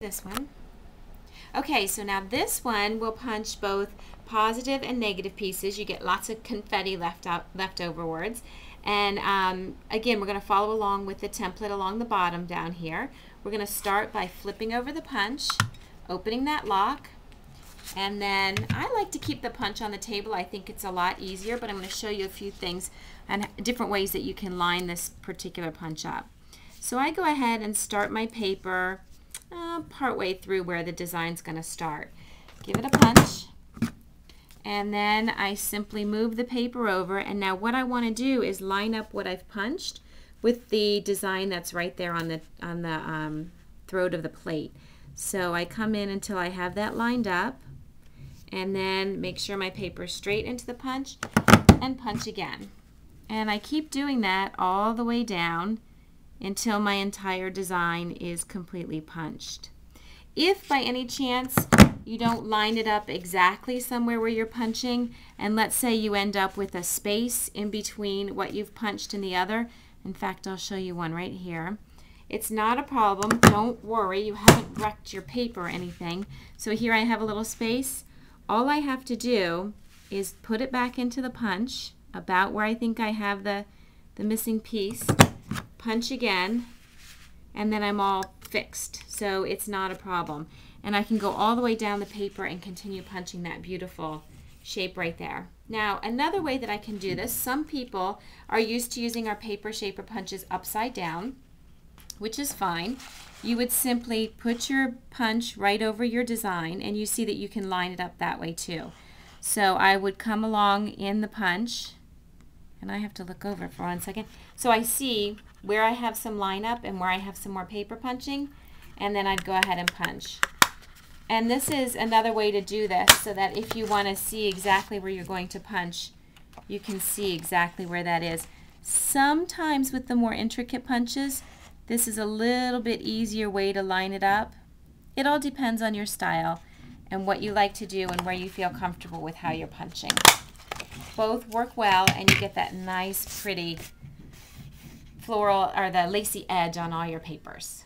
This one. Okay, so now this one will punch both positive and negative pieces. You get lots of confetti leftoverwards. And again, we're going to follow along with the template along the bottom down here. We're going to start by flipping over the punch, opening that lock, and then I like to keep the punch on the table. I think it's a lot easier, but I'm going to show you a few things and different ways that you can line this particular punch up. So I go ahead and start my paper partway through where the design's going to start. Give it a punch, and then I simply move the paper over, and now what I want to do is line up what I've punched with the design that's right there on the throat of the plate. So I come in until I have that lined up, and then make sure my paper is straight into the punch and punch again. And I keep doing that all the way down until my entire design is completely punched. If by any chance you don't line it up exactly somewhere where you're punching, and let's say you end up with a space in between what you've punched and the other, in fact I'll show you one right here. It's not a problem, don't worry, you haven't wrecked your paper or anything. So here I have a little space. All I have to do is put it back into the punch about where I think I have the missing piece, punch again, and then I'm all fixed. So it's not a problem. And I can go all the way down the paper and continue punching that beautiful shape right there. Now, another way that I can do this, some people are used to using our paper shaper punches upside down, which is fine. You would simply put your punch right over your design, and you see that you can line it up that way too. So I would come along in the punch, and I have to look over for 1 second. So I see where I have some line up and where I have some more paper punching, and then I'd go ahead and punch. And this is another way to do this, so that if you want to see exactly where you're going to punch, you can see exactly where that is. Sometimes with the more intricate punches, this is a little bit easier way to line it up. It all depends on your style and what you like to do and where you feel comfortable with how you're punching. Both work well, and you get that nice, pretty floral or the lacy edge on all your papers.